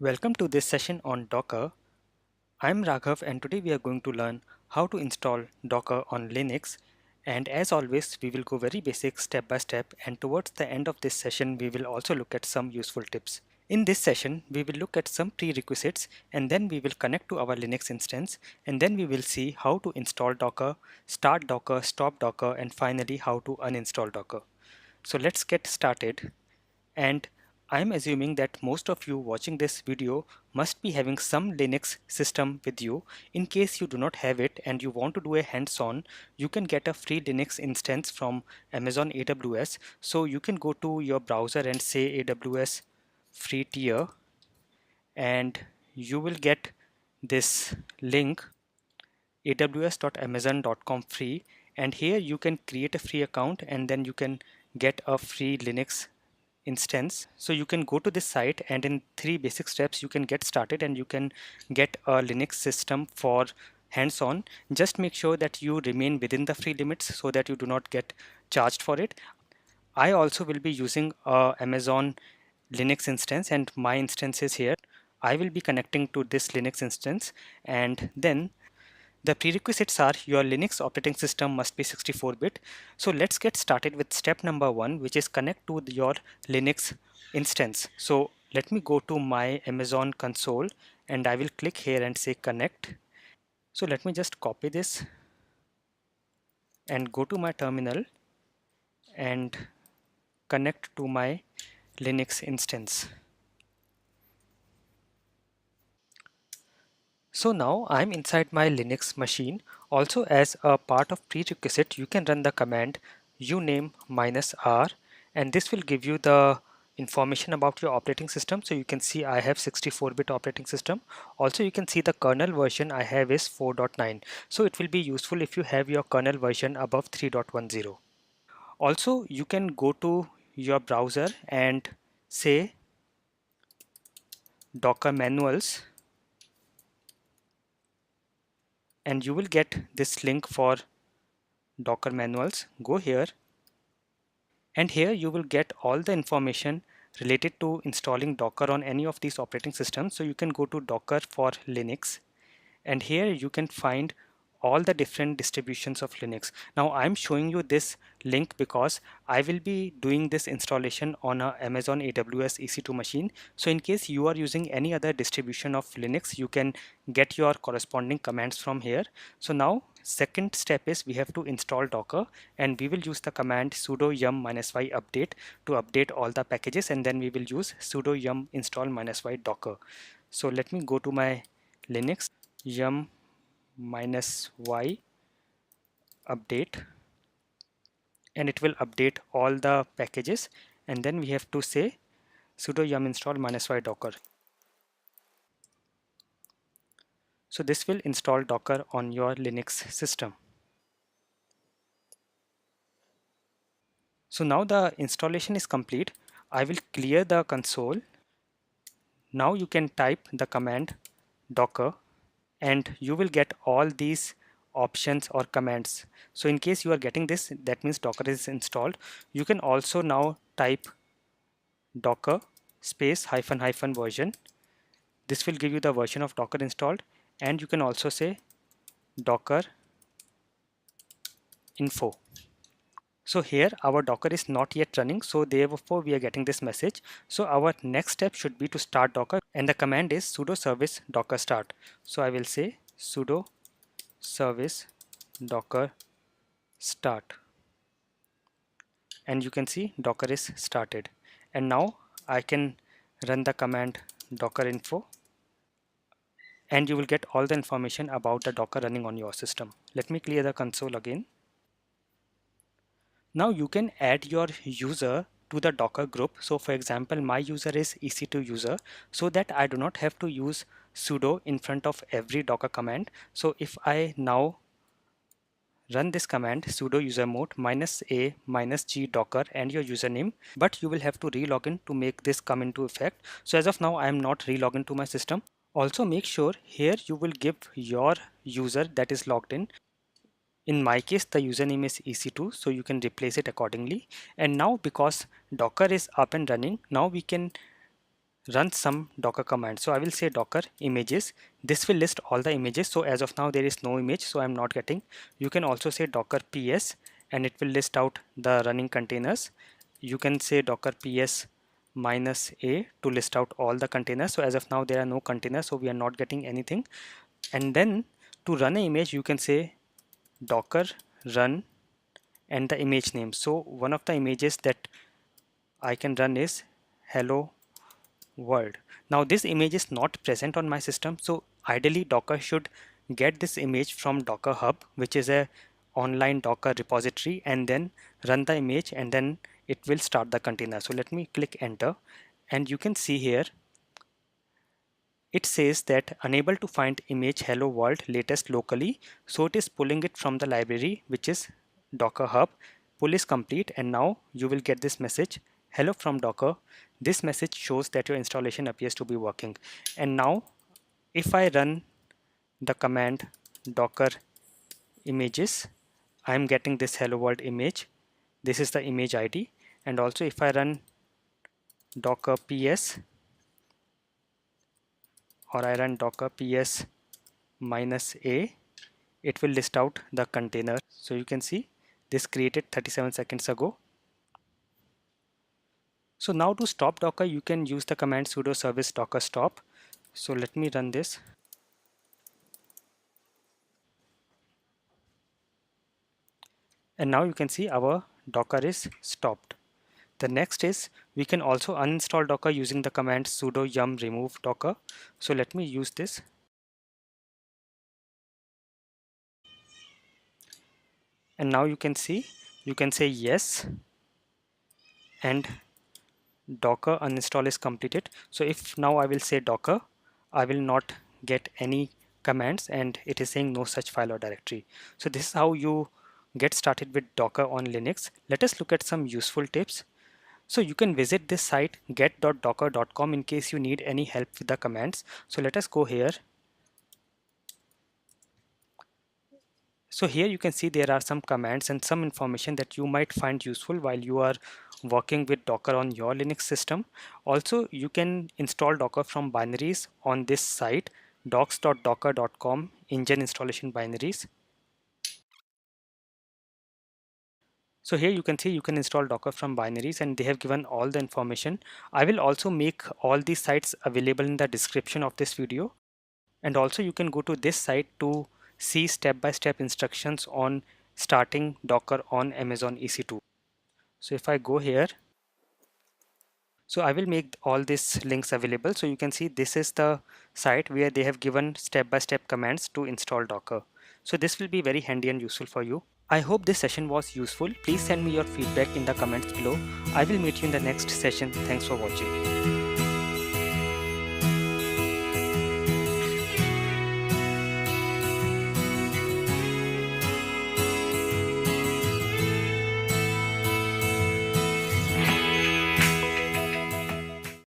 Welcome to this session on Docker. I'm Raghav and today we are going to learn how to install Docker on Linux. And as always, we will go very basic step by step, and towards the end of this session, we will also look at some useful tips. In this session, we will look at some prerequisites and then we will connect to our Linux instance, and then we will see how to install Docker, start Docker, stop Docker, and finally how to uninstall Docker. So let's get started. And I'm assuming that most of you watching this video must be having some Linux system with you. In case you do not have it and you want to do a hands-on, you can get a free Linux instance from Amazon AWS. So you can go to your browser and say AWS free tier, and you will get this link aws.amazon.com free, and here you can create a free account and then you can get a free Linux instance. So you can go to this site and in 3 basic steps you can get started and you can get a Linux system for hands-on. Just make sure that you remain within the free limits so that you do not get charged for it. I also will be using a Amazon Linux instance and my instance is here. I will be connecting to this Linux instance, and then the prerequisites are your Linux operating system must be 64-bit. So let's get started with step number 1, which is connect to your Linux instance. So let me go to my Amazon console and I will click here and say connect. So let me just copy this and go to my terminal and connect to my Linux instance. So now I'm inside my Linux machine. Also, as a part of prerequisite, you can run the command uname -r, and this will give you the information about your operating system. So you can see I have 64-bit operating system. Also, you can see the kernel version I have is 4.9. So it will be useful if you have your kernel version above 3.10. Also, you can go to your browser and say Docker manuals, and you will get this link for Docker manuals. Go here, and here you will get all the information related to installing Docker on any of these operating systems. So you can go to Docker for Linux, and here you can find all the different distributions of Linux. Now I'm showing you this link because I will be doing this installation on a Amazon AWS EC2 machine. So in case you are using any other distribution of Linux, you can get your corresponding commands from here. So now second step is we have to install Docker, and we will use the command sudo yum -y update to update all the packages, and then we will use sudo yum install -y docker. So let me go to my Linux, yum -y update, and it will update all the packages, and then we have to say sudo yum install -y docker. So this will install Docker on your Linux system. So now the installation is complete. I will clear the console. Now you can type the command docker and you will get all these options or commands. So in case you are getting this, that means Docker is installed. You can also now type docker space -- version. This will give you the version of Docker installed, and you can also say docker info. So here our Docker is not yet running, so therefore we are getting this message. So our next step should be to start Docker, and the command is sudo service docker start. So I will say sudo service docker start, and you can see Docker is started. And now I can run the command docker info, and you will get all the information about the Docker running on your system. Let me clear the console again. Now you can add your user to the Docker group. So for example, my user is EC2 user, so that I do not have to use sudo in front of every Docker command. So if I now run this command sudo usermod -a -g docker and your username, but you will have to relog in to make this come into effect. So as of now, I am not relogged to my system. Also make sure here you will give your user that is logged in. In my case, the username is EC2, so you can replace it accordingly. And now because Docker is up and running, now we can run some Docker command. So I will say Docker images. This will list all the images. So as of now there is no image, so I'm not getting. You can also say Docker PS and it will list out the running containers. You can say Docker PS minus A to list out all the containers. So as of now there are no containers, so we are not getting anything. And then to run an image you can say Docker run and the image name. So one of the images that I can run is hello world. Now this image is not present on my system, so ideally Docker should get this image from Docker Hub, which is a online Docker repository, and then run the image and then it will start the container. So let me click enter and you can see here it says that unable to find image hello world latest locally, so it is pulling it from the library which is Docker Hub. Pull is complete and now you will get this message, hello from Docker. This message shows that your installation appears to be working. And now if I run the command docker images, I am getting this hello world image. This is the image ID. And also if I run docker ps or I run docker ps minus a, it will list out the container. So you can see this created 37 seconds ago. So now to stop Docker, you can use the command sudo service docker stop. So let me run this. And now you can see our Docker is stopped. The next is we can also uninstall Docker using the command sudo yum remove docker. So let me use this. And now you can see, you can say yes and Docker uninstall is completed. So if now I will say Docker, I will not get any commands and it is saying no such file or directory. So this is how you get started with Docker on Linux. Let us look at some useful tips. So you can visit this site get.docker.com in case you need any help with the commands. So let us go here. So here you can see there are some commands and some information that you might find useful while you are working with Docker on your Linux system. Also, you can install Docker from binaries on this site docs.docker.com engine installation binaries. So here you can see you can install Docker from binaries and they have given all the information. I will also make all these sites available in the description of this video. And also you can go to this site to see step-by-step instructions on starting Docker on Amazon EC2. So if I go here, so I will make all these links available. So you can see this is the site where they have given step-by-step commands to install Docker. So this will be very handy and useful for you. I hope this session was useful. Please send me your feedback in the comments below. I will meet you in the next session. Thanks for watching.